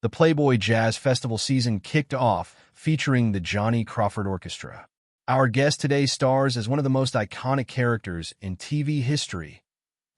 The Playboy Jazz Festival season kicked off, featuring the Johnny Crawford Orchestra. Our guest today stars as one of the most iconic characters in TV history,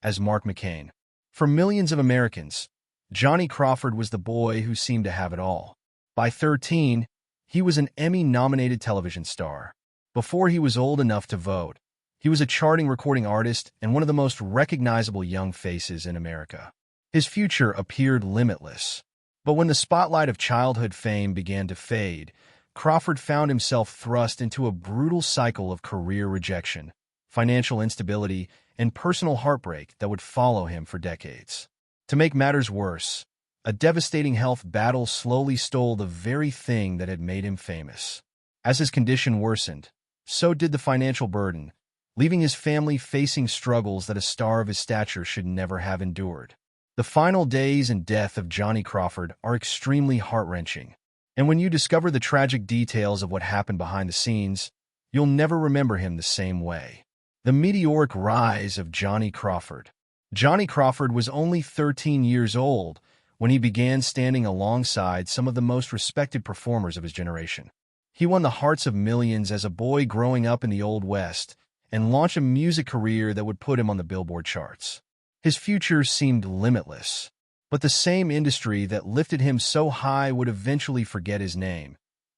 as Mark McCain. For millions of Americans, Johnny Crawford was the boy who seemed to have it all. By 13, he was an Emmy-nominated television star. Before he was old enough to vote, he was a charting recording artist and one of the most recognizable young faces in America. His future appeared limitless. But when the spotlight of childhood fame began to fade, Crawford found himself thrust into a brutal cycle of career rejection, financial instability, and personal heartbreak that would follow him for decades. To make matters worse, a devastating health battle slowly stole the very thing that had made him famous. As his condition worsened, so did the financial burden, leaving his family facing struggles that a star of his stature should never have endured. The final days and death of Johnny Crawford are extremely heart-wrenching, and when you discover the tragic details of what happened behind the scenes, you'll never remember him the same way. The meteoric rise of Johnny Crawford. Johnny Crawford was only 13 years old when he began standing alongside some of the most respected performers of his generation. He won the hearts of millions as a boy growing up in the Old West and launched a music career that would put him on the Billboard charts. His future seemed limitless, but the same industry that lifted him so high would eventually forget his name,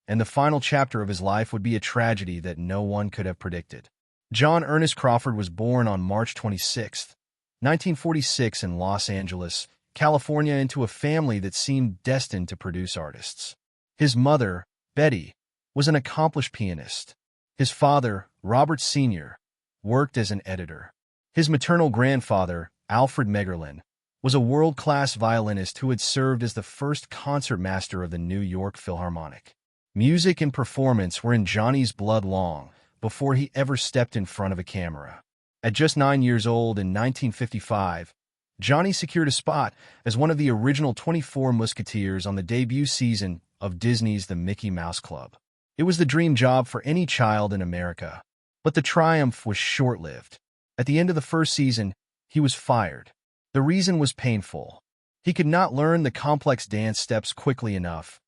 and the final chapter of his life would be a tragedy that no one could have predicted. John Ernest Crawford was born on March 26, 1946 in Los Angeles, California, into a family that seemed destined to produce artists. His mother, Betty, was an accomplished pianist. His father, Robert Sr., worked as an editor. His maternal grandfather, Alfred Megerlin, was a world-class violinist who had served as the first concertmaster of the New York Philharmonic. Music and performance were in Johnny's blood long before he ever stepped in front of a camera. At just 9 years old in 1955, Johnny secured a spot as one of the original 24 Musketeers on the debut season of Disney's The Mickey Mouse Club. It was the dream job for any child in America, but the triumph was short-lived. At the end of the first season, he was fired. The reason was painful. He could not learn the complex dance steps quickly enough,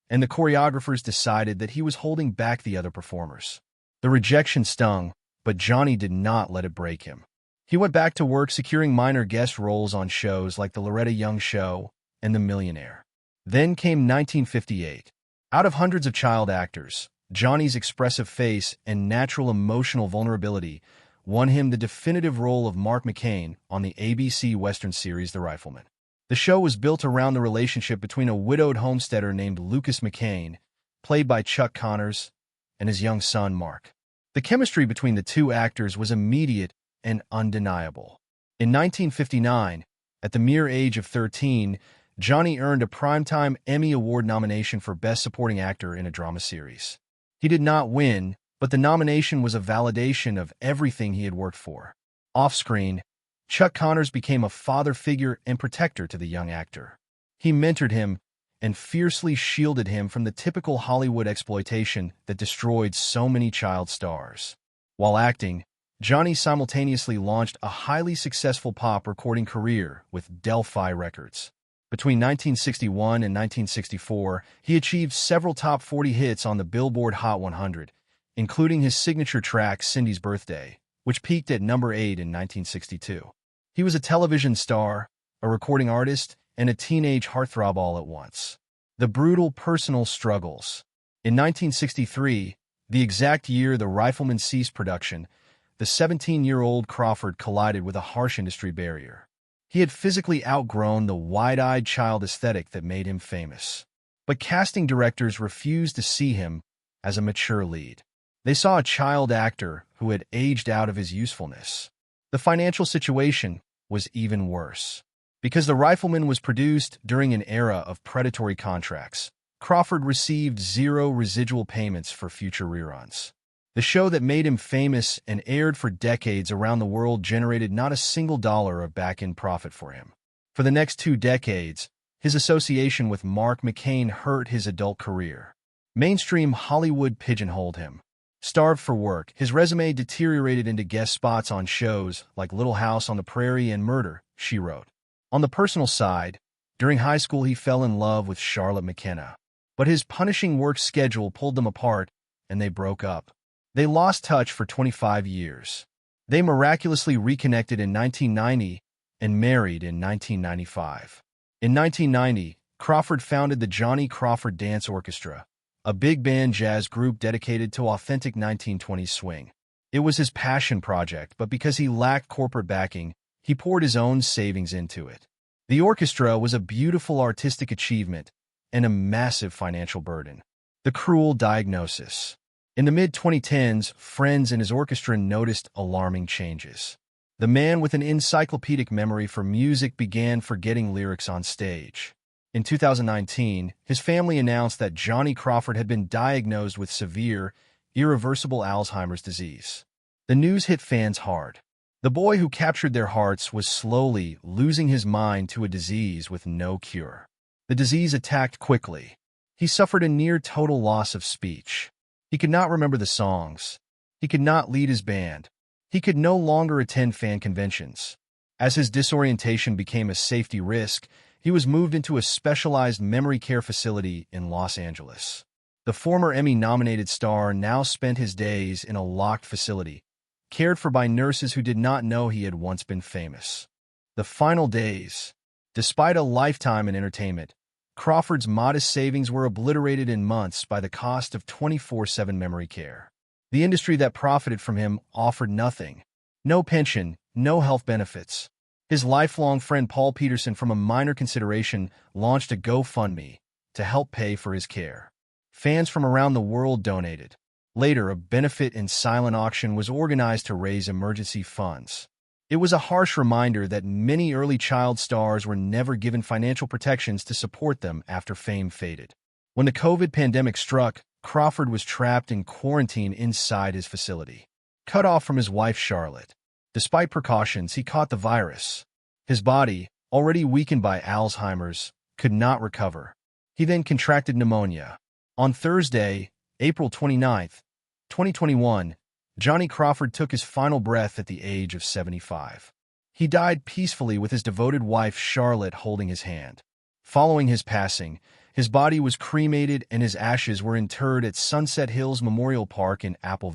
and the choreographers decided that he was holding back the other performers. The rejection stung, but Johnny did not let it break him. He went back to work securing minor guest roles on shows like The Loretta Young Show and The Millionaire. Then came 1958. Out of hundreds of child actors, Johnny's expressive face and natural emotional vulnerability won him the definitive role of Mark McCain on the ABC Western series The Rifleman. The show was built around the relationship between a widowed homesteader named Lucas McCain, played by Chuck Connors, and his young son, Mark. The chemistry between the two actors was immediate and undeniable. In 1959, at the mere age of 13, Johnny earned a Primetime Emmy Award nomination for Best Supporting Actor in a Drama Series. He did not win, but the nomination was a validation of everything he had worked for. Off-screen, Chuck Connors became a father figure and protector to the young actor. He mentored him and fiercely shielded him from the typical Hollywood exploitation that destroyed so many child stars. While acting, Johnny simultaneously launched a highly successful pop recording career with Delphi Records. Between 1961 and 1964, he achieved several top 40 hits on the Billboard Hot 100, including his signature track Cindy's Birthday, which peaked at number 8 in 1962. He was a television star, a recording artist, and a teenage heartthrob all at once. The brutal personal struggles. In 1963, the exact year The Rifleman ceased production, the 17-year-old Crawford collided with a harsh industry barrier. He had physically outgrown the wide-eyed child aesthetic that made him famous. But casting directors refused to see him as a mature lead. They saw a child actor who had aged out of his usefulness. The financial situation was even worse. Because The Rifleman was produced during an era of predatory contracts, Crawford received zero residual payments for future reruns. The show that made him famous and aired for decades around the world generated not a single dollar of back-end profit for him. For the next 2 decades, his association with Mark McCain hurt his adult career. Mainstream Hollywood pigeonholed him. Starved for work, his resume deteriorated into guest spots on shows like Little House on the Prairie and Murder, She Wrote. On the personal side, During high school, he fell in love with Charlotte McKenna. But his punishing work schedule pulled them apart, and they broke up. They lost touch for 25 years. They miraculously reconnected in 1990 and married in 1995. In 1990, Crawford founded the Johnny Crawford Dance Orchestra, a big band jazz group dedicated to authentic 1920s swing. It was his passion project, but because he lacked corporate backing, he poured his own savings into it. The orchestra was a beautiful artistic achievement and a massive financial burden. The cruel diagnosis. In the mid-2010s, friends in his orchestra noticed alarming changes. The man with an encyclopedic memory for music began forgetting lyrics on stage. In 2019, his family announced that Johnny Crawford had been diagnosed with severe, irreversible Alzheimer's disease. The news hit fans hard. The boy who captured their hearts was slowly losing his mind to a disease with no cure. The disease attacked quickly. He suffered a near-total loss of speech. He could not remember the songs. He could not lead his band. He could no longer attend fan conventions. As his disorientation became a safety risk, he was moved into a specialized memory care facility in Los Angeles. The former Emmy-nominated star now spent his days in a locked facility, cared for by nurses who did not know he had once been famous. The final days. Despite a lifetime in entertainment, Crawford's modest savings were obliterated in months by the cost of 24/7 memory care. The industry that profited from him offered nothing. No pension, no health benefits. His lifelong friend Paul Peterson, from a minor consideration, launched a GoFundMe to help pay for his care. Fans from around the world donated. Later, a benefit and silent auction was organized to raise emergency funds. It was a harsh reminder that many early child stars were never given financial protections to support them after fame faded. When the COVID pandemic struck, Crawford was trapped in quarantine inside his facility, cut off from his wife Charlotte. Despite precautions, he caught the virus. His body, already weakened by Alzheimer's, could not recover. He then contracted pneumonia. On Thursday, April 29, 2021, Johnny Crawford took his final breath at the age of 75. He died peacefully with his devoted wife Charlotte holding his hand. Following his passing, his body was cremated and his ashes were interred at Sunset Hills Memorial Park in Apple Valley.